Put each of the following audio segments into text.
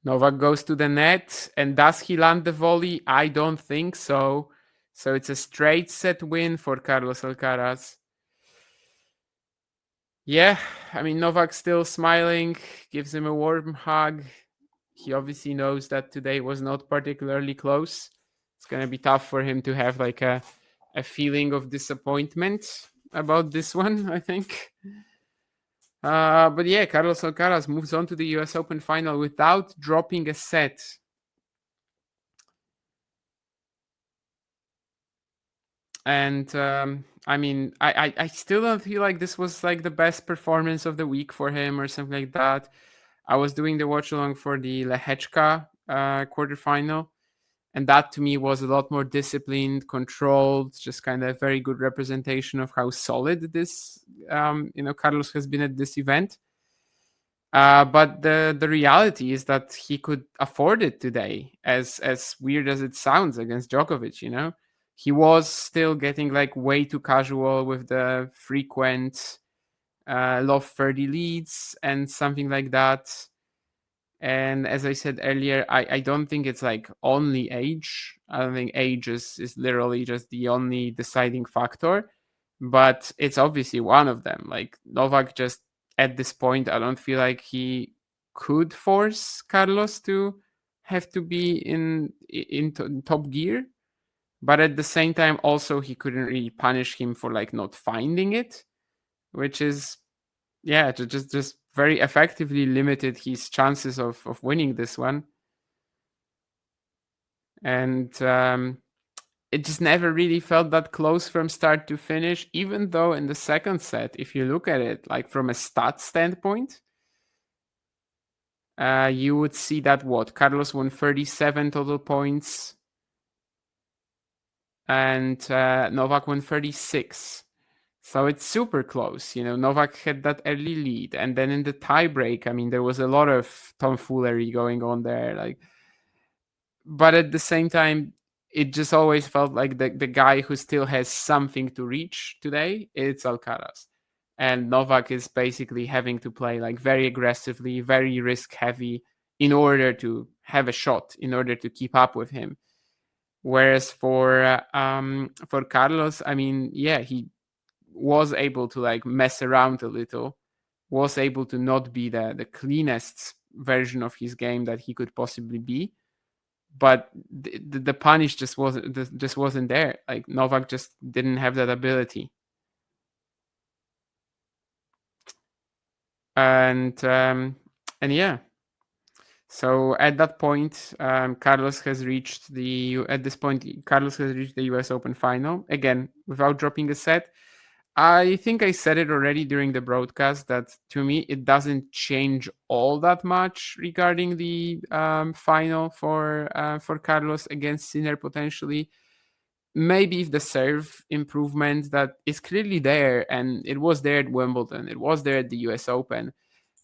Novak goes to the net, and does he land the volley? I don't think so. So it's a straight set win for Carlos Alcaraz. Yeah, I mean, Novak still smiling, gives him a warm hug. He obviously knows that today was not particularly close. It's going to be tough for him to have like a feeling of disappointment about this one, I think. But yeah, Carlos Alcaraz moves on to the US Open final without dropping a set. And I mean, I still don't feel like this was like the best performance of the week for him or something like that. I was doing the watch along for the Lehechka quarterfinal, and that to me was a lot more disciplined, controlled, just kind of very good representation of how solid this Carlos has been at this event. But the reality is that he could afford it today, as weird as it sounds against Djokovic. He was still getting like way too casual with the frequent love 30 leads and something like that. And as I said earlier, I don't think it's like only age. I don't think age is literally just the only deciding factor, but it's obviously one of them. Like Novak just at this point, I don't feel like he could force Carlos to have to be in top gear, but at the same time, also he couldn't really punish him for like not finding it, which is just very effectively limited his chances of winning this one. And it just never really felt that close from start to finish, even though in the second set, if you look at it like from a stat standpoint, you would see that Carlos won 37 total points and Novak won 36. So it's super close. Novak had that early lead. And then in the tiebreak, I mean, there was a lot of tomfoolery going on there. But at the same time, it just always felt like the guy who still has something to reach today, it's Alcaraz. And Novak is basically having to play like very aggressively, very risk heavy in order to have a shot, in order to keep up with him. Whereas for Carlos, I mean, yeah, he was able to like mess around a little, was able to not be the cleanest version of his game that he could possibly be, but the punish just wasn't there. Like Novak just didn't have that ability. And yeah, so at that point, Carlos has reached the US Open final again without dropping a set. I think I said it already during the broadcast that to me it doesn't change all that much regarding the final for Carlos against Sinner potentially. Maybe if the serve improvement that is clearly there, and it was there at Wimbledon, it was there at the US Open,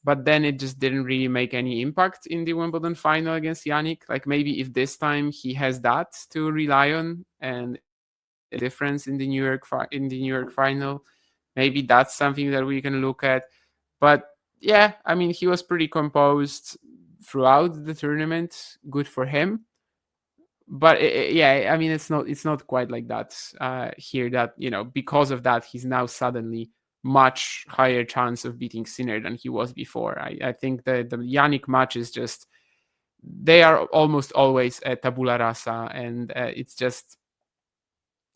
but then it just didn't really make any impact in the Wimbledon final against Yannick. Like maybe if this time he has that to rely on and a difference in the New York final, maybe that's something that we can look at. But yeah, I mean, he was pretty composed throughout the tournament. Good for him. But yeah, I mean, it's not quite like that here. That because of that, he's now suddenly much higher chance of beating Sinner than he was before. I think the Yannick match is just, they are almost always a tabula rasa, and it's just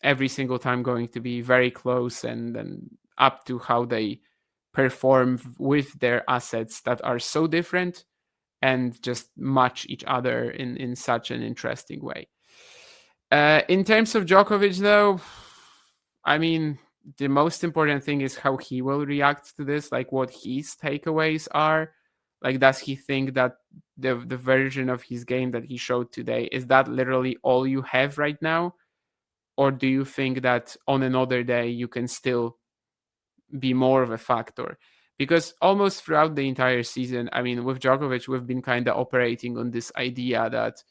every single time going to be very close and up to how they perform with their assets that are so different and just match each other in such an interesting way. In terms of Djokovic, though, I mean, the most important thing is how he will react to this, like what his takeaways are. Like, does he think that the version of his game that he showed today, is that literally all you have right now? Or do you think that on another day you can still be more of a factor? Because almost throughout the entire season, I mean, with Djokovic, we've been kind of operating on this idea that,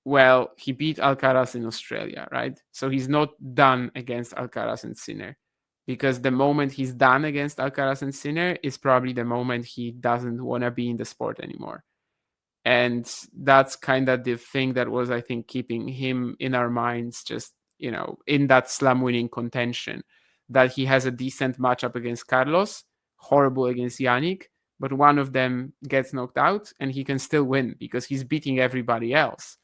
well, he beat Alcaraz in Australia, right? So he's not done against Alcaraz and Sinner, because the moment he's done against Alcaraz and Sinner is probably the moment he doesn't want to be in the sport anymore. And that's kind of the thing that was, I think, keeping him in our minds, just, in that slam winning contention, that he has a decent matchup against Carlos, horrible against Yannick, but one of them gets knocked out and he can still win because he's beating everybody else.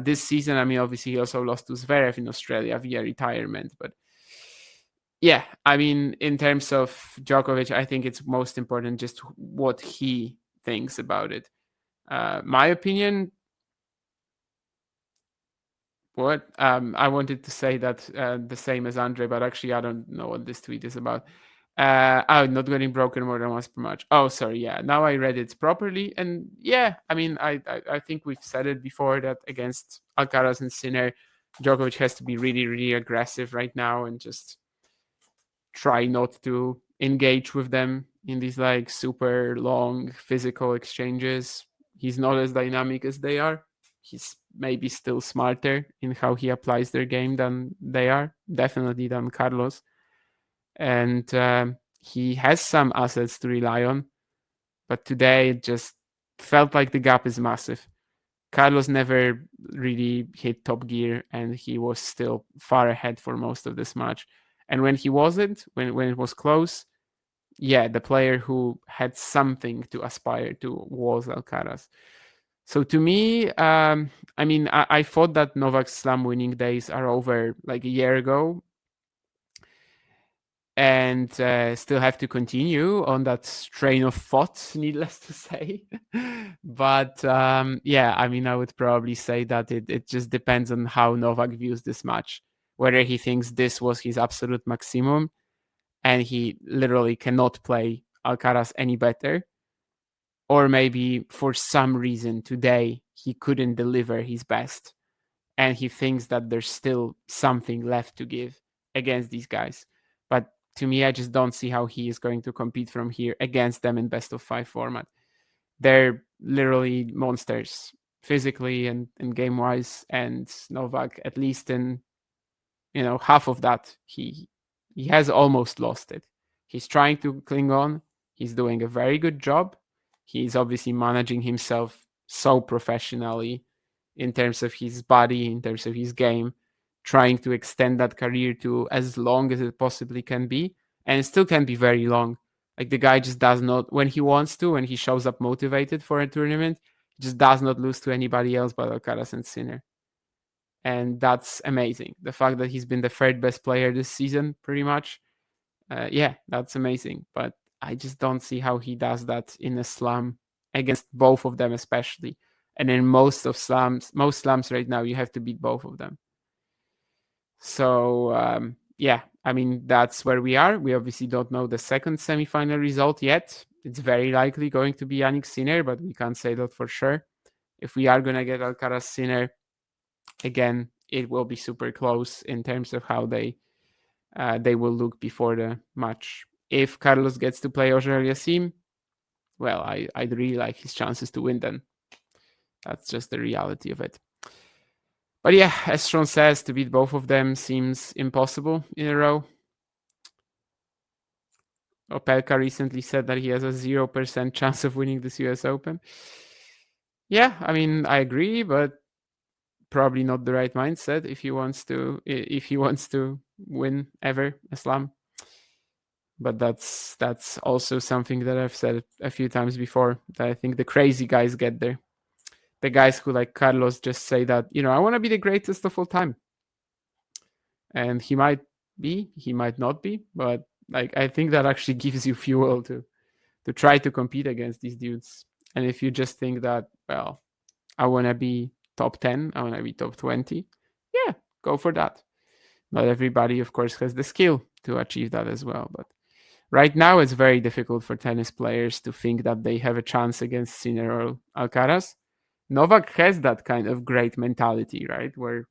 This season, I mean, obviously he also lost to Zverev in Australia via retirement, but yeah, I mean, in terms of Djokovic, I think it's most important just what he thinks about it. My opinion, what I wanted to say that the same as Andre, but actually I don't know what this tweet is about. Not getting broken more than once per match. Oh, sorry. Yeah, now I read it properly, and yeah, I mean, I think we've said it before that against Alcaraz and Sinner, Djokovic has to be really, really aggressive right now and just try not to engage with them in these like super long physical exchanges. He's not as dynamic as they are. He's maybe still smarter in how he applies their game than they are, definitely than Carlos. And he has some assets to rely on, but today it just felt like the gap is massive. Carlos never really hit top gear, and he was still far ahead for most of this match. And when he wasn't, when it was close, yeah, the player who had something to aspire to was Alcaraz. So to me, I mean, I thought that Novak's slam winning days are over like a year ago, and still have to continue on that train of thought, needless to say. But yeah, I mean, I would probably say that it just depends on how Novak views this match, whether he thinks this was his absolute maximum and he literally cannot play Alcaraz any better, or maybe for some reason today he couldn't deliver his best and he thinks that there's still something left to give against these guys. But to me, I just don't see how he is going to compete from here against them in best of 5 format. They're literally monsters physically and game wise, and Novak, at least in half of that, he has almost lost it. He's trying to cling on. He's doing a very good job. He's obviously managing himself so professionally in terms of his body, in terms of his game, trying to extend that career to as long as it possibly can be. And it still can be very long. Like the guy just does not, when he wants to, when he shows up motivated for a tournament, he just does not lose to anybody else but Alcaraz and Sinner. And that's amazing. The fact that he's been the third best player this season, pretty much, yeah, that's amazing. But I just don't see how he does that in a slam against both of them, especially. And in most slams right now, you have to beat both of them. So yeah, I mean, that's where we are. We obviously don't know the second semifinal result yet. It's very likely going to be Yannick Sinner, but we can't say that for sure. If we are gonna get Alcaraz Sinner, again, it will be super close in terms of how they will look before the match. If Carlos gets to play Auger-Aliassime, well, I'd really like his chances to win then. That's just the reality of it. But yeah, as Sean says, to beat both of them seems impossible in a row. Opelka recently said that he has a 0% chance of winning this US Open. Yeah, I mean, I agree, but probably not the right mindset if he wants to win ever a slam. But that's also something that I've said a few times before, that I think the crazy guys get there. The guys who, like Carlos, just say that, I want to be the greatest of all time. And he might be, he might not be, but like I think that actually gives you fuel to try to compete against these dudes. And if you just think that, well, I want to be top 10, I want to be top 20, yeah, go for that. Not everybody, of course, has the skill to achieve that as well. But right now, it's very difficult for tennis players to think that they have a chance against Sinner or Alcaraz. Novak has that kind of great mentality, right? Where,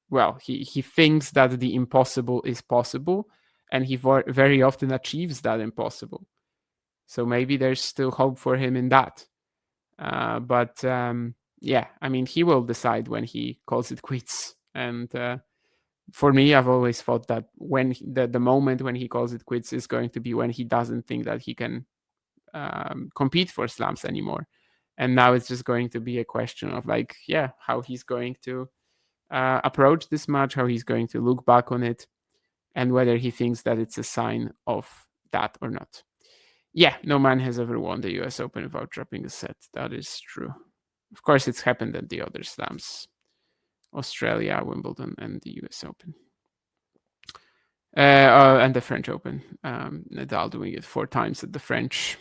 well, he thinks that the impossible is possible, and he very often achieves that impossible. So maybe there's still hope for him in that. But yeah, I mean, he will decide when he calls it quits. And for me, I've always thought that when the moment when he calls it quits is going to be when he doesn't think that he can compete for slams anymore. And now it's just going to be a question of like, yeah, how he's going to approach this match, how he's going to look back on it, and whether he thinks that it's a sign of that or not. Yeah, no man has ever won the US Open without dropping a set. That is true. Of course, it's happened at the other slams, Australia, Wimbledon, and the US Open. And the French Open. Nadal doing it 4 times at the French,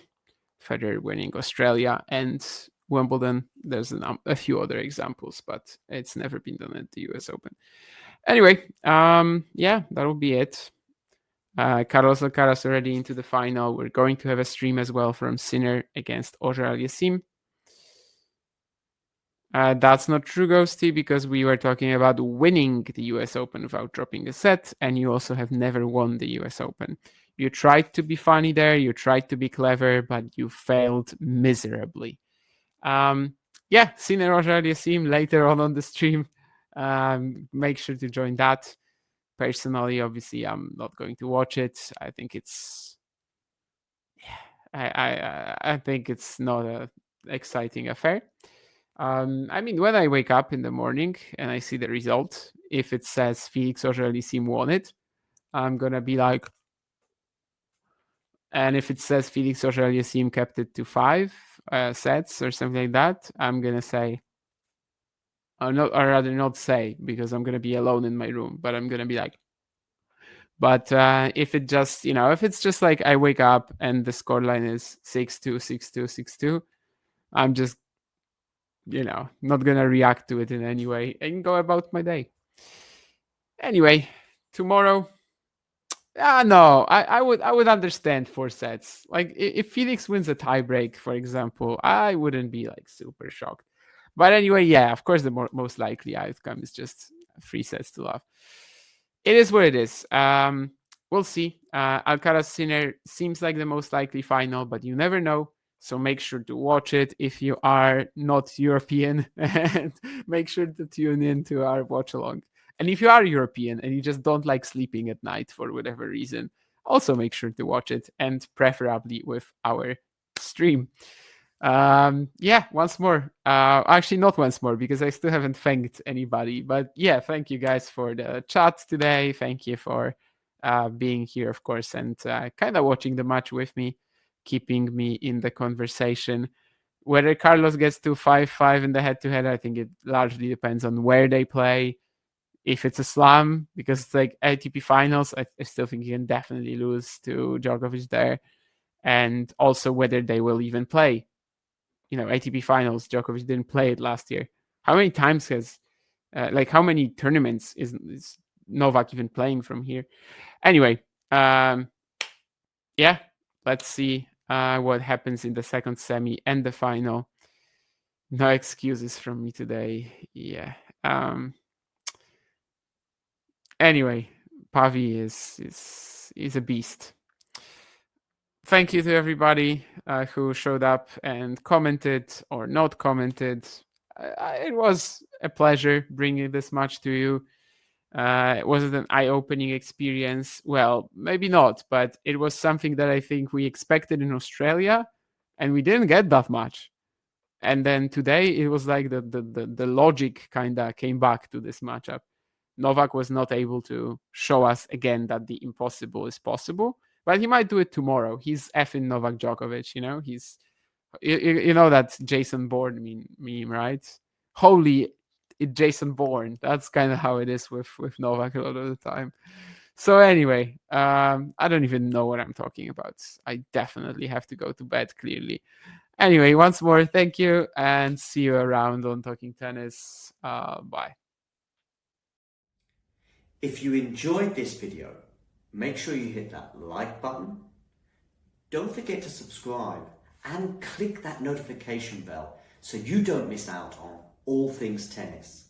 Federer winning Australia and Wimbledon. There's a few other examples, but it's never been done at the US Open. Anyway, yeah, that'll be it. Carlos Alcaraz already into the final. We're going to have a stream as well from Sinner against Auger Aliassime. That's not true, Ghosty, because we were talking about winning the US Open without dropping a set, and you also have never won the US Open. You tried to be funny there, you tried to be clever, but you failed miserably. Yeah, Sinner Auger Aliassime later on the stream. Make sure to join that. Personally, obviously, I'm not going to watch it. I think it's, I think it's not a exciting affair. I mean, when I wake up in the morning and I see the result, if it says Felix Auger Aliassime won it, I'm gonna be like, and if it says Felix Auger Aliassime kept it to 5 sets or something like that, I'm gonna say, or rather not say, because I'm gonna be alone in my room, but I'm gonna be like, but if it just, if it's just like I wake up and the scoreline is 6-2, 6-2, 6-2, I'm just, not gonna react to it in any way and go about my day. Anyway, tomorrow, no, I would understand 4 sets. Like if Felix wins a tiebreak, for example, I wouldn't be like super shocked. But anyway, yeah, of course, the most likely outcome is just 3 sets to love. It is what it is. We'll see. Alcaraz Sinner seems like the most likely final, but you never know. So make sure to watch it if you are not European, and make sure to tune in to our watch along. And if you are European and you just don't like sleeping at night for whatever reason, also make sure to watch it, and preferably with our stream. Yeah, once more. Actually, not once more, because I still haven't thanked anybody. But yeah, thank you guys for the chat today. Thank you for being here, of course, and kind of watching the match with me, keeping me in the conversation. Whether Carlos gets to 5-5 in the head-to-head, I think it largely depends on where they play. If it's a slam, because it's like ATP finals, I still think you can definitely lose to Djokovic there. And also whether they will even play. ATP finals, Djokovic didn't play it last year. How many times how many tournaments is Novak even playing from here? Anyway, yeah, let's see what happens in the second semi and the final. No excuses from me today. Yeah. Anyway, Pavi is a beast. Thank you to everybody who showed up and commented or not commented. It was a pleasure bringing this match to you. Was it an eye-opening experience? Well, maybe not, but it was something that I think we expected in Australia, and we didn't get that much. And then today, it was like the logic kind of came back to this matchup. Novak was not able to show us again that the impossible is possible, but he might do it tomorrow. He's effing Novak Djokovic, he's, you know that Jason Bourne meme, right? Holy Jason Bourne. That's kind of how it is with Novak a lot of the time. So anyway, I don't even know what I'm talking about. I definitely have to go to bed, clearly. Anyway, once more, thank you, and see you around on Talking Tennis. Bye. If you enjoyed this video, make sure you hit that like button. Don't forget to subscribe and click that notification bell so you don't miss out on all things tennis.